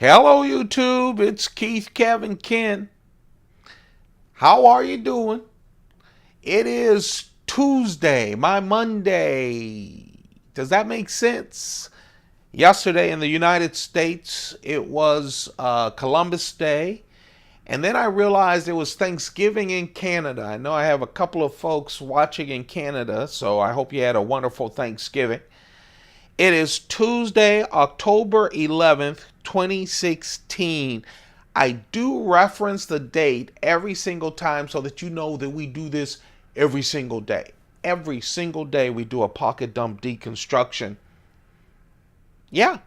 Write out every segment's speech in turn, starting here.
Hello, YouTube. It's Keith, Kevin, Ken. How are you doing? It is Tuesday, my Monday. Does that make sense? Yesterday in the United States, it was Columbus Day. And then I realized it was Thanksgiving in Canada. I know I have a couple of folks watching in Canada, so I hope you had a wonderful Thanksgiving. It is Tuesday, October 11th, 2016. I do reference the date every single time so that you know that we do this every single day. Every single day we do a pocket dump deconstruction. Yeah.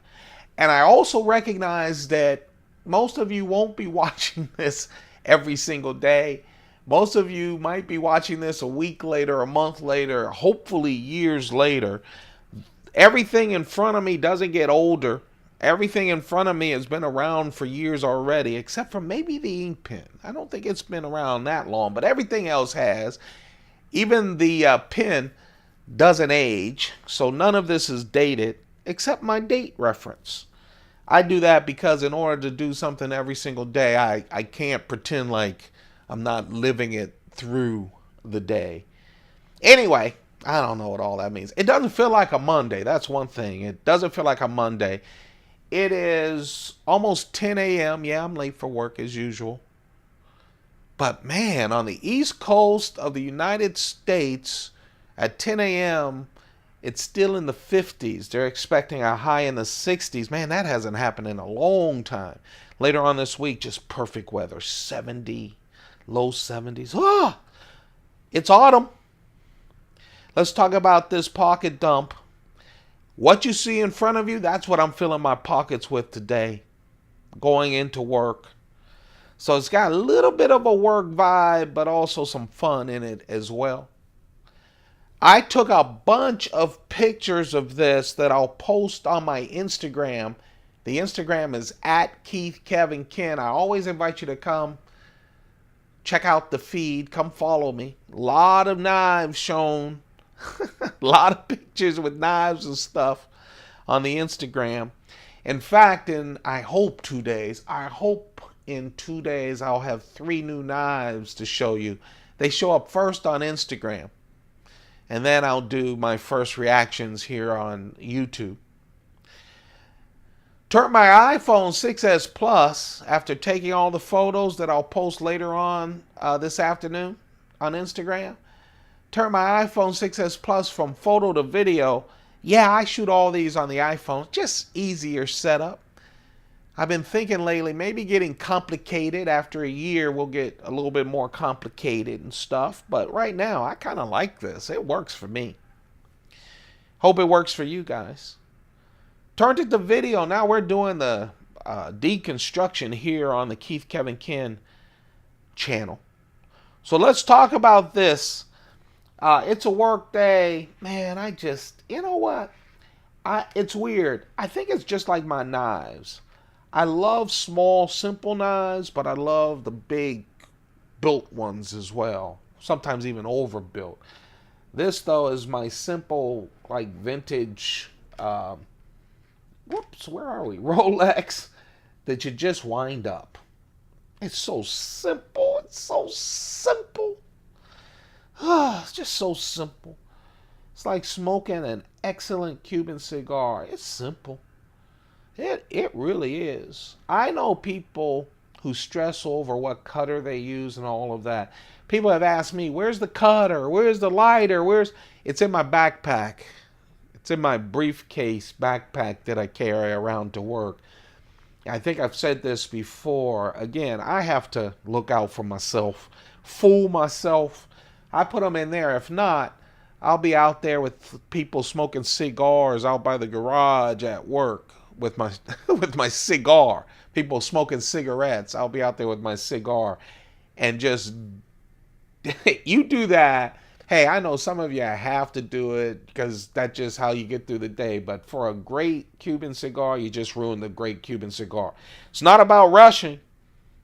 And I also recognize that most of you won't be watching this every single day. Most of you might be watching this a week later, a month later, hopefully years later. Everything in front of me doesn't get older. Everything in front of me has been around for years already, except for maybe the ink pen. I don't think it's been around that long, but everything else has. Even the pen doesn't age, so none of this is dated, except my date reference. I do that because in order to do something every single day, I can't pretend like I'm not living it through the day. Anyway, I don't know what all that means. It doesn't feel like a Monday. That's one thing. It doesn't feel like a Monday. It is almost 10 a.m. Yeah, I'm late for work as usual. But man, on the East Coast of the United States at 10 a.m., it's still in the 50s. They're expecting a high in the 60s. Man, that hasn't happened in a long time. Later on this week, just perfect weather. 70, low 70s. Ah, it's autumn. Let's talk about this pocket dump. What you see in front of you, that's what I'm filling my pockets with today. Going into work. So it's got a little bit of a work vibe, but also some fun in it as well. I took a bunch of pictures of this that I'll post on my Instagram. The Instagram is at Keith Kevin Ken. I always invite you to come check out the feed. Come follow me. A lot of knives shown. A lot of pictures with knives and stuff on the Instagram. In fact, I hope in 2 days I'll have 3 new knives to show you. They show up first on Instagram. And then I'll do my first reactions here on YouTube. Turned my iPhone 6S Plus after taking all the photos that I'll post later on this afternoon on Instagram. Turn my iPhone 6S Plus from photo to video. Yeah, I shoot all these on the iPhone. Just easier setup. I've been thinking lately, maybe getting complicated. After a year, we'll get a little bit more complicated and stuff. But right now, I kind of like this. It works for me. Hope it works for you guys. Turned it to video. Now we're doing the deconstruction here on the Keith Kevin Ken channel. So let's talk about this. It's a work day. Man, you know what? It's weird. I think it's just like my knives. I love small, simple knives, but I love the big, built ones as well. Sometimes even overbuilt. This, though, is my simple, like, vintage, where are we? Rolex that you just wind up. It's so simple. It's so simple. It's just so simple. It's like smoking an excellent Cuban cigar. It's simple. It really is. I know people who stress over what cutter they use and all of that. People have asked me, where's the cutter? Where's the lighter? It's in my backpack. It's in my briefcase backpack that I carry around to work. I think I've said this before. Again, I have to look out for myself, fool myself. I put them in there. If not, I'll be out there with people smoking cigars out by the garage at work with my with my cigar. People smoking cigarettes. I'll be out there with my cigar and just you do that. Hey, I know some of you have to do it because that's just how you get through the day. But for a great Cuban cigar, you just ruined the great Cuban cigar. It's not about rushing.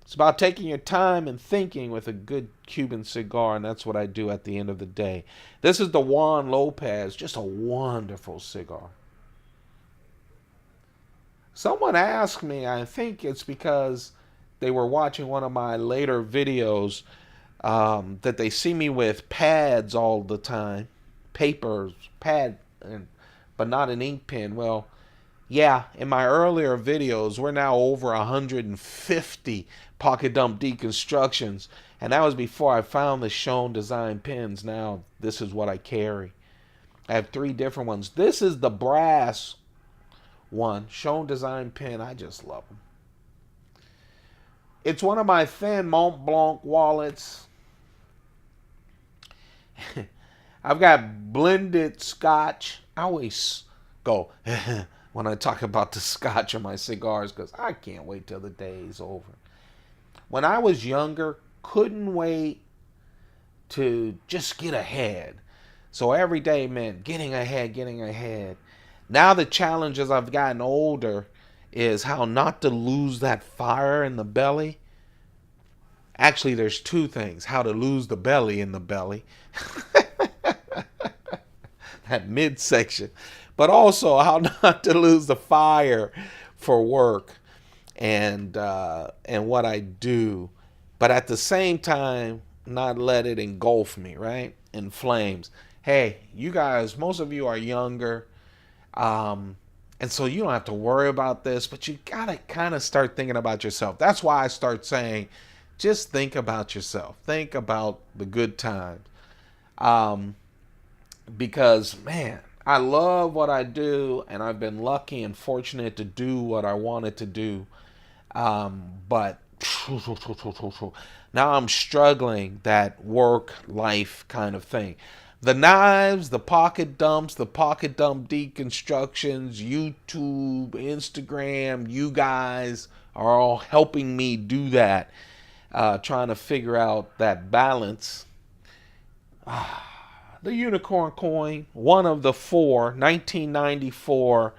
It's about taking your time and thinking with a good Cuban cigar, and that's what I do at the end of the day. This is the Juan Lopez, just a wonderful cigar. Someone asked me, I think it's because they were watching one of my later videos, that they see me with pads all the time, papers, pad, but not an ink pen. Well, yeah, in my earlier videos, we're now over 150 pocket dump deconstructions, and that was before I found the Shown Design pens. Now this is what I carry. I have 3 different ones. This is the brass one, Shown Design pen. I just love them. It's one of my thin Mont Blanc wallets. I've got blended scotch. I always go when I talk about the scotch on my cigars because I can't wait till the day's over. When I was younger, couldn't wait to just get ahead. So every day meant getting ahead, getting ahead. Now the challenge as I've gotten older is how not to lose that fire in the belly. Actually, there's 2 things. How to lose the belly in the belly. That midsection. But also how not to lose the fire for work and what I do. But at the same time, not let it engulf me, right? In flames. Hey, you guys, most of you are younger. And so you don't have to worry about this, but you got to kind of start thinking about yourself. That's why I start saying, just think about yourself. Think about the good times. Because, man, I love what I do, and I've been lucky and fortunate to do what I wanted to do. But now I'm struggling that work-life kind of thing. The knives, the pocket dumps, the pocket dump deconstructions, YouTube, Instagram, you guys are all helping me do that. Trying to figure out that balance. The unicorn coin, one of the 4, 1994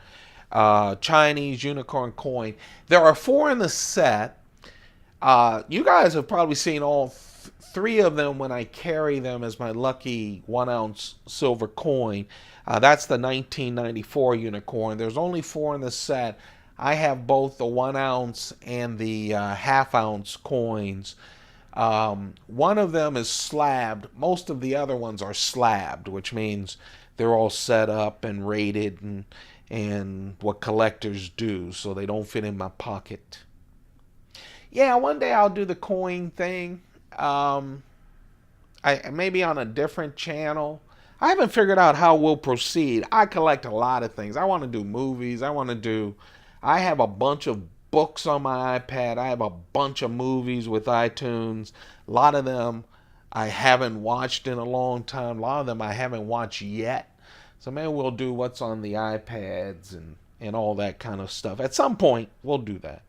Chinese unicorn coin. There are 4 in the set. You guys have probably seen all 3 of them when I carry them as my lucky 1-ounce silver coin. That's the 1994 unicorn. There's only 4 in the set. I have both the 1-ounce and the half-ounce coins. One of them is slabbed. Most of the other ones are slabbed, which means they're all set up and rated and what collectors do, so they don't fit in my pocket. Yeah, one day I'll do the coin thing. Maybe on a different channel. I haven't figured out how we'll proceed. I collect a lot of things. I want to do movies. I have a bunch of books on my iPad. I have a bunch of movies with iTunes. A lot of them I haven't watched in a long time. A lot of them I haven't watched yet. So maybe we'll do what's on the iPads and all that kind of stuff. At some point, we'll do that.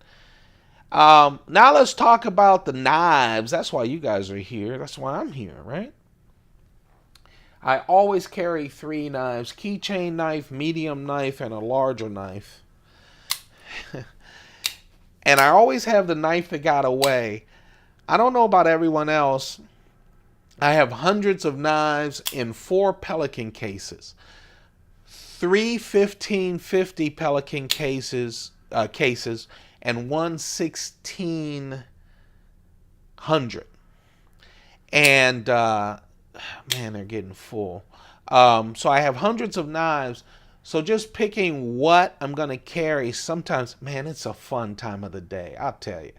Now let's talk about the knives. That's why you guys are here. That's why I'm here, right? I always carry 3 knives. Keychain knife, medium knife, and a larger knife. And I always have the knife that got away. I don't know about everyone else. I have hundreds of knives in 4 Pelican cases. 3 1550 Pelican cases, and 1 1600. And, man, they're getting full. So I have hundreds of knives. So just picking what I'm going to carry, sometimes, man, it's a fun time of the day. I'll tell you.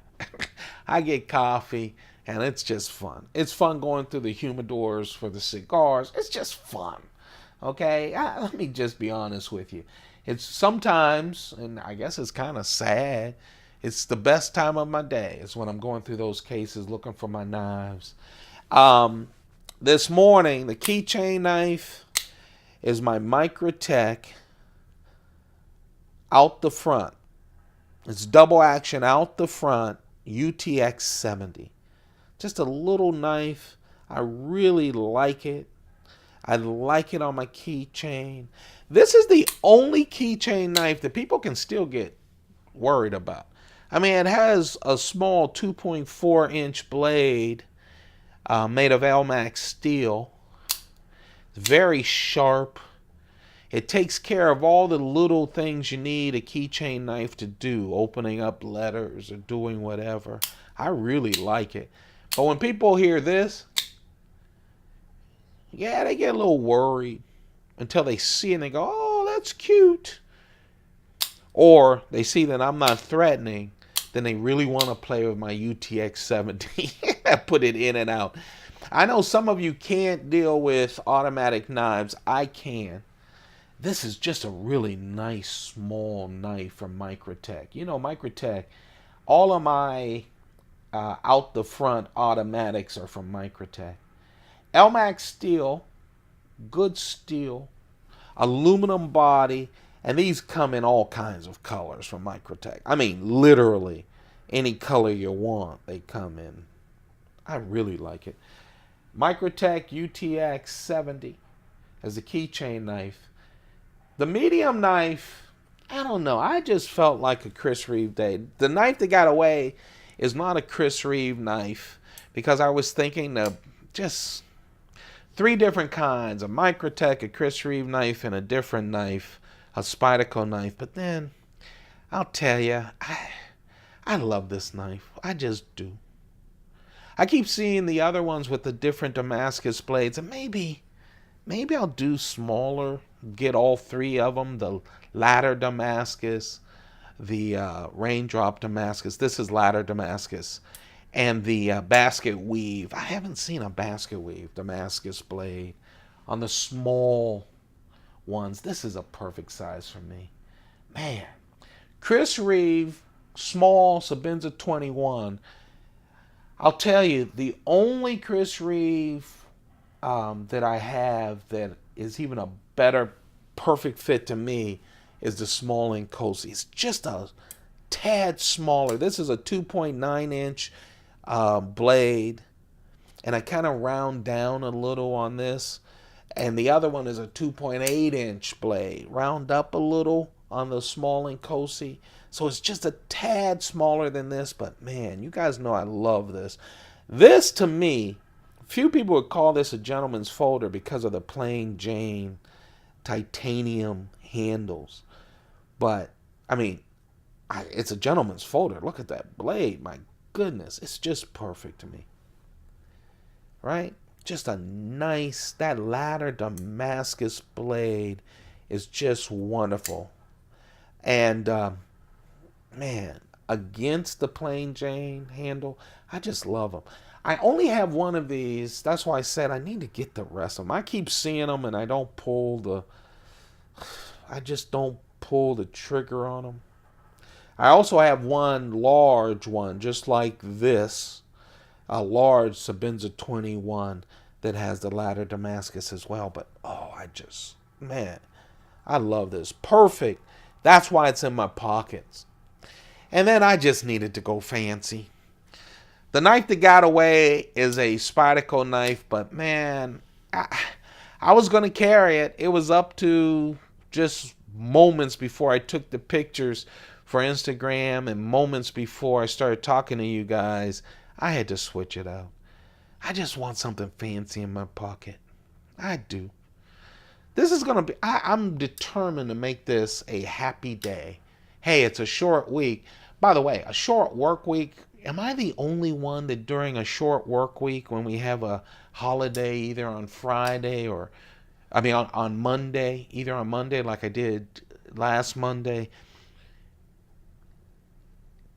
I get coffee, and it's just fun. It's fun going through the humidors for the cigars. It's just fun. Okay? Let me just be honest with you. It's sometimes, and I guess it's kind of sad, it's the best time of my day. It's when I'm going through those cases looking for my knives. This morning, the keychain knife is my Microtech out the front. It's double action out the front UTX-70. Just a little knife. I really like it. I like it on my keychain. This is the only keychain knife that people can still get worried about. I mean, it has a small 2.4-inch blade made of Elmax steel. Very sharp. It takes care of all the little things you need a keychain knife to do, opening up letters or doing whatever. I really like it. But when people hear this, yeah, they get a little worried until they see it and they go, oh, that's cute. Or they see that I'm not threatening, then they really want to play with my UTX-70. I put it in and out. I know some of you can't deal with automatic knives. I can. This is just a really nice small knife from Microtech. You know, Microtech, all of my out the front automatics are from Microtech. Elmax steel, good steel, aluminum body, and these come in all kinds of colors from Microtech. I mean, literally, any color you want, they come in. I really like it. Microtech UTX-70 as a keychain knife. The medium knife, I don't know. I just felt like a Chris Reeve day. The knife that got away is not a Chris Reeve knife because I was thinking of just 3 different kinds. A Microtech, a Chris Reeve knife, and a different knife, a Spyderco knife. But then, I'll tell you, I love this knife. I just do. I keep seeing the other ones with the different Damascus blades, and maybe I'll do smaller, get all 3 of them, the ladder Damascus, the raindrop Damascus, this is ladder Damascus, and the basket weave. I haven't seen a basket weave Damascus blade on the small ones. This is a perfect size for me. Man, Chris Reeve, small Sebenza 21. I'll tell you, the only Chris Reeve that I have that is even a better perfect fit to me is the small and cozy. It's just a tad smaller. This is a 2.9 inch blade, and I kind of round down a little on this, and the other one is a 2.8 inch blade, round up a little on the small and cozy. So it's just a tad smaller than this, but man, you guys know I love this. This, to me, few people would call this a gentleman's folder because of the plain Jane titanium handles. But, I mean, it's a gentleman's folder. Look at that blade. My goodness, it's just perfect to me. Right? Just a nice, that ladder Damascus blade is just wonderful. And, man, against the plain Jane handle, I just love them. I only have one of these. That's why I said I need to get the rest of them. I keep seeing them and I just don't pull the trigger on them. I also have one large one, just like this, a large Sebenza 21 that has the ladder Damascus as well. But, oh, man, I love this. Perfect. That's why it's in my pockets. And then I just needed to go fancy. The knife that got away is a Spyderco knife, but man, I was going to carry it. It was up to just moments before I took the pictures for Instagram and moments before I started talking to you guys. I had to switch it out. I just want something fancy in my pocket. I do. This is going to be, I'm determined to make this a happy day. Hey, it's a short week. By the way, a short work week. Am I the only one that during a short work week, when we have a holiday, either on Friday or, on Monday, either on Monday like I did last Monday,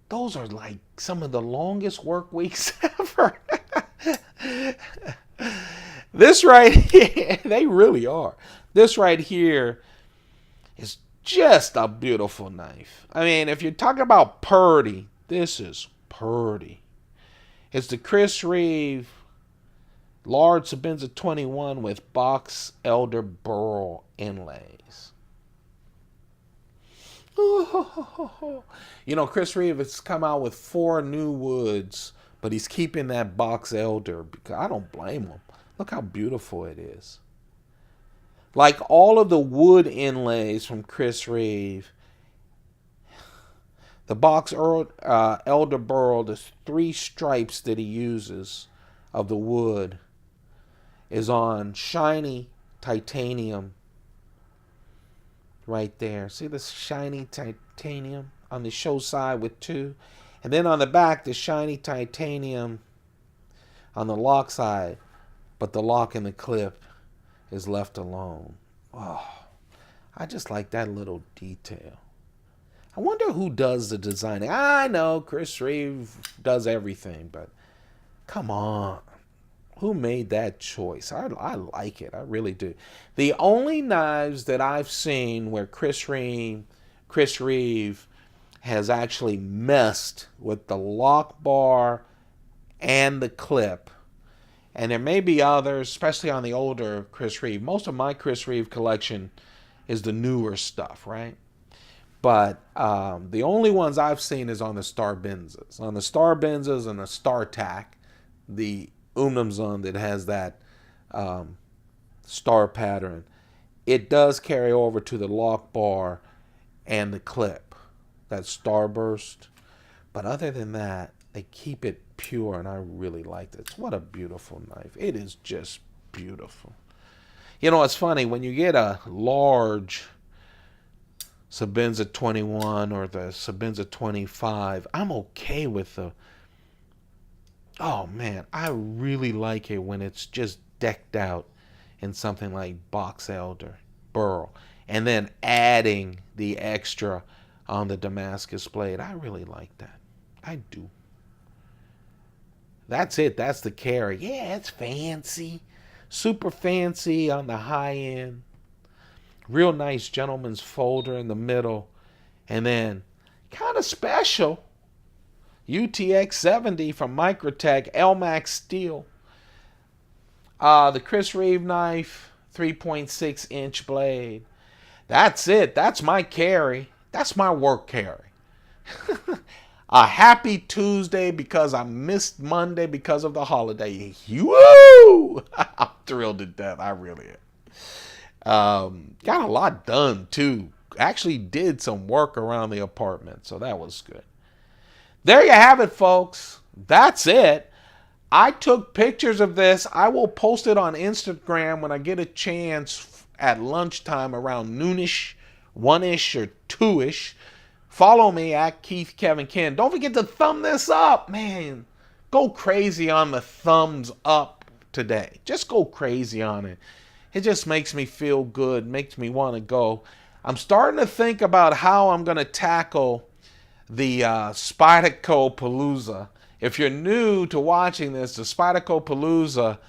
those are like some of the longest work weeks ever. This right here, they really are. This right here is just a beautiful knife. I mean, if you're talking about purdy, this is purdy. It's the Chris Reeve large Sebenza 21 with box elder burl inlays. You know, Chris Reeve has come out with 4 new woods, but he's keeping that box elder because I don't blame him. Look how beautiful it is. Like all of the wood inlays from Chris Reeve, the box elder burl, the 3 stripes that he uses of the wood, is on shiny titanium right there. See the shiny titanium on the show side with 2. And then on the back, the shiny titanium on the lock side. But the lock and the clip is left alone. Oh, I just like that little detail. I wonder who does the designing. I know Chris Reeve does everything, but come on. Who made that choice? I like it. I really do. The only knives that I've seen where Chris Reeve has actually messed with the lock bar and the clip, and there may be others, especially on the older Chris Reeve. Most of my Chris Reeve collection is the newer stuff, right? But the only ones I've seen is on the Spybenzas. On the Spybenzas and the StarTac, the Umnumzon that has that star pattern, it does carry over to the lock bar and the clip, that starburst. But other than that, they keep it pure, and I really like this. What a beautiful knife. It is just beautiful. You know, it's funny, when you get a large Sebenza 21 or the Sebenza 25, I'm okay with the... Oh, man, I really like it when it's just decked out in something like box elder, burl, and then adding the extra on the Damascus blade. I really like that. I do. That's it. That's the carry. Yeah, it's fancy. Super fancy on the high end. Real nice gentleman's folder in the middle. And then kind of special UTX-70 from Microtech, LMAX steel. The Chris Reeve knife, 3.6-inch blade. That's it. That's my carry. That's my work carry. A happy Tuesday because I missed Monday because of the holiday. Woo! I'm thrilled to death. I really am. Got a lot done, too. Actually did some work around the apartment, so that was good. There you have it, folks. That's it. I took pictures of this. I will post it on Instagram when I get a chance at lunchtime around noonish, 1-ish, or 2-ish. Follow me at Keith Kevin Ken. Don't forget to thumb this up, man. Go crazy on the thumbs up today. Just go crazy on it. It just makes me feel good, makes me want to go. I'm starting to think about how I'm going to tackle the Spyderco Palooza. If you're new to watching this, the Spyderco Palooza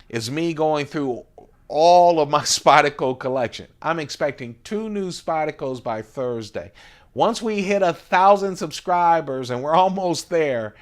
is me going through all of my Spyderco collection. I'm expecting 2 new Spydercos by Thursday. Once we hit 1,000 subscribers, and we're almost there,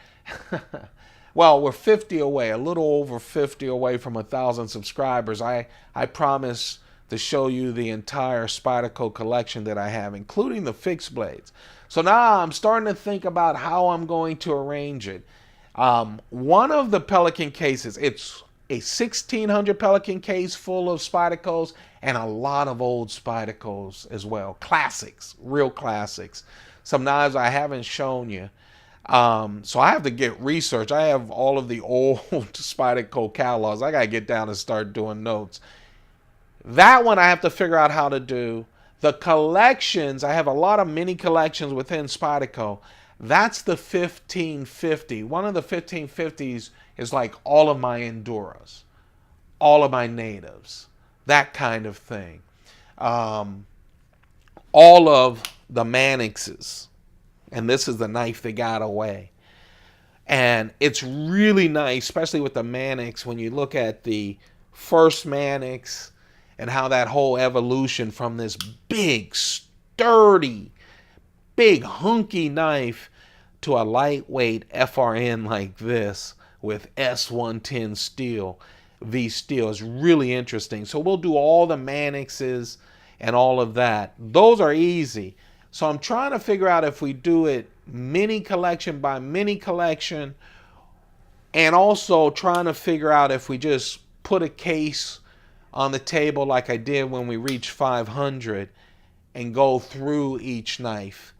well, we're 50 away, a little over 50 away from 1,000 subscribers. I promise to show you the entire Spyderco collection that I have, including the fixed blades. So now I'm starting to think about how I'm going to arrange it. One of the Pelican cases, it's a 1,600 Pelican case full of Spydercos and a lot of old Spydercos as well. Classics, real classics. Some knives I haven't shown you. So I have to get research. I have all of the old Spyderco catalogs. I got to get down and start doing notes. That one I have to figure out how to do. The collections, I have a lot of mini collections within Spyderco. That's the 1550. One of the 1550s is like all of my Enduras, all of my natives, that kind of thing. All of the Manixes. And this is the knife that got away. And it's really nice, especially with the Manix, when you look at the first Manix and how that whole evolution from this big, sturdy, big, hunky knife to a lightweight FRN like this with S110 steel, V steel, is really interesting. So we'll do all the Manixes and all of that. Those are easy. So I'm trying to figure out if we do it mini collection by mini collection, and also trying to figure out if we just put a case on the table like I did when we reached 500 and go through each knife.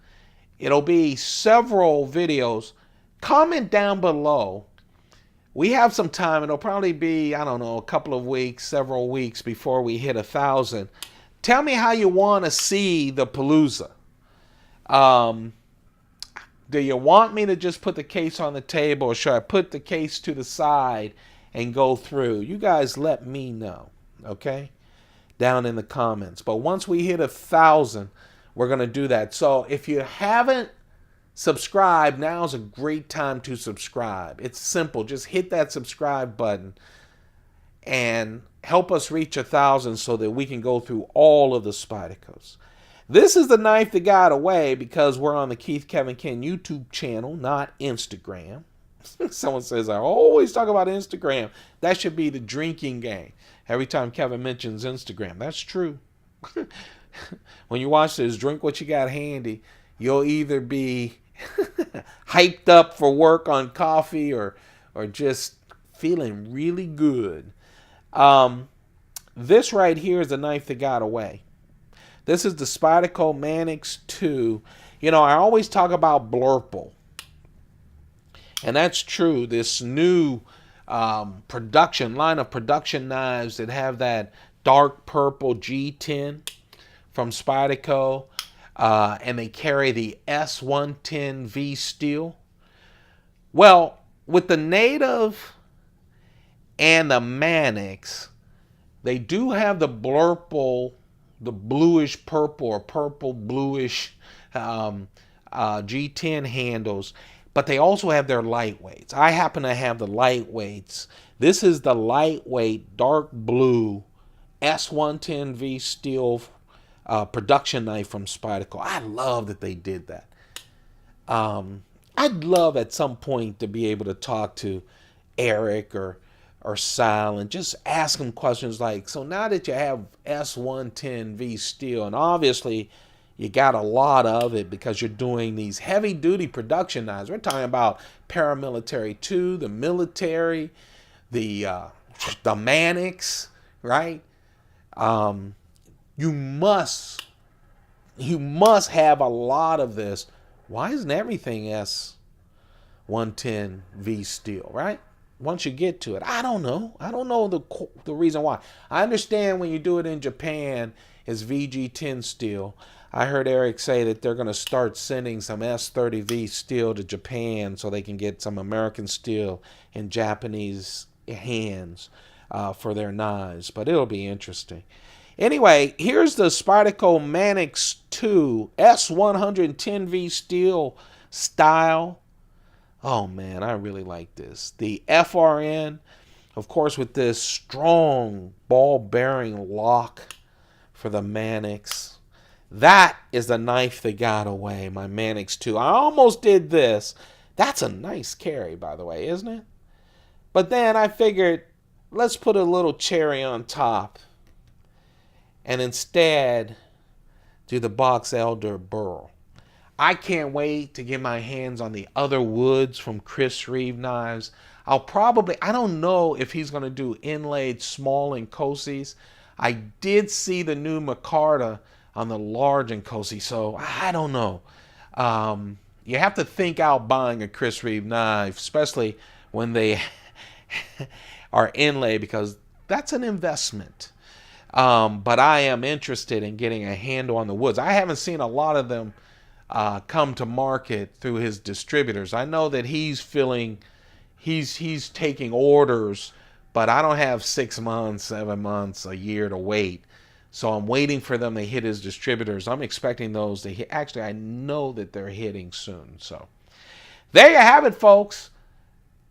It'll be several videos. Comment down below. We have some time. It'll probably be, I don't know, a couple of weeks, several weeks before we hit 1,000. Tell me how you want to see the Palooza. Um, do you want me to just put the case on the table, or should I put the case to the side and go through? You guys let me know, okay? Down in the comments. But once we hit 1,000, we're going to do that. So if you haven't subscribed, now's a great time to subscribe. It's simple. Just hit that subscribe button and help us reach 1,000 so that we can go through all of the Spydercos. This is the knife that got away because we're on the Keith Kevin Ken YouTube channel, not Instagram. Someone says, I always talk about Instagram. That should be the drinking game. Every time Kevin mentions Instagram. That's true. When you watch this, drink what you got handy. You'll either be hyped up for work on coffee or just feeling really good. This right here is the knife that got away. This is the Spyderco Manix 2. You know, I always talk about Blurple. And that's true. This new line of production knives that have that dark purple G10 from Spyderco. And they carry the S110V steel. Well, with the Native and the Manix, they do have the Blurple, the bluish purple or purple bluish G10 handles, but they also have their lightweights. I happen to have the lightweights. This is the lightweight dark blue S110V steel production knife from Spyderco. I love that they did that. I'd love at some point to be able to talk to Eric or Sal and just ask them questions like, so now that you have S110V steel, and obviously you got a lot of it because you're doing these heavy duty production knives. We're talking about paramilitary too, the military, the Manix, right? You must have a lot of this. Why isn't everything S110V steel, right? Once you get to it, I don't know. I don't know the reason why. I understand when you do it in Japan, it's VG10 steel. I heard Eric say that they're going to start sending some S30V steel to Japan so they can get some American steel in Japanese hands for their knives. But it'll be interesting. Anyway, here's the Spyderco Manix 2 S110V steel style. Oh man, I really like this. The FRN, of course, with this strong ball bearing lock for the Manix. That is the knife that got away, my Manix 2. I almost did this. That's a nice carry, by the way, isn't it? But then I figured, let's put a little cherry on top and instead do the Box Elder Burl. I can't wait to get my hands on the other woods from Chris Reeve knives. I don't know if he's going to do inlaid small Nkosi's. I did see the new Micarta on the large Nkosi, so I don't know. You have to think out buying a Chris Reeve knife, especially when they are inlaid, because that's an investment. But I am interested in getting a handle on the woods. I haven't seen a lot of them come to market through his distributors. I know that he's taking orders, but I don't have 6 months, 7 months, a year to wait. So I'm waiting for them to hit his distributors. I'm expecting those to hit. Actually, I know that they're hitting soon. So there you have it, folks.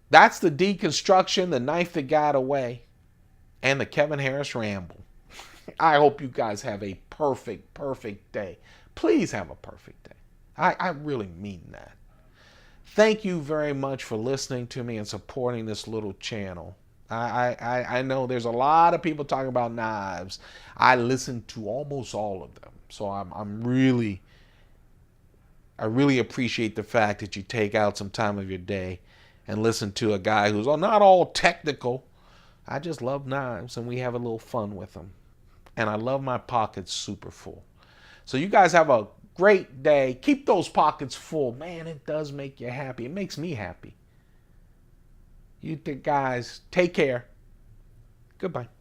That's the deconstruction, the knife that got away, and the Kevin Harris ramble. I hope you guys have a perfect, perfect day. Please have a perfect day. I really mean that. Thank you very much for listening to me and supporting this little channel. I know there's a lot of people talking about knives. I listen to almost all of them. So I really appreciate the fact that you take out some time of your day and listen to a guy who's not all technical. I just love knives and we have a little fun with them. And I love my pockets super full. So you guys have a great day. Keep those pockets full. Man, it does make you happy. It makes me happy. You guys take care. Goodbye.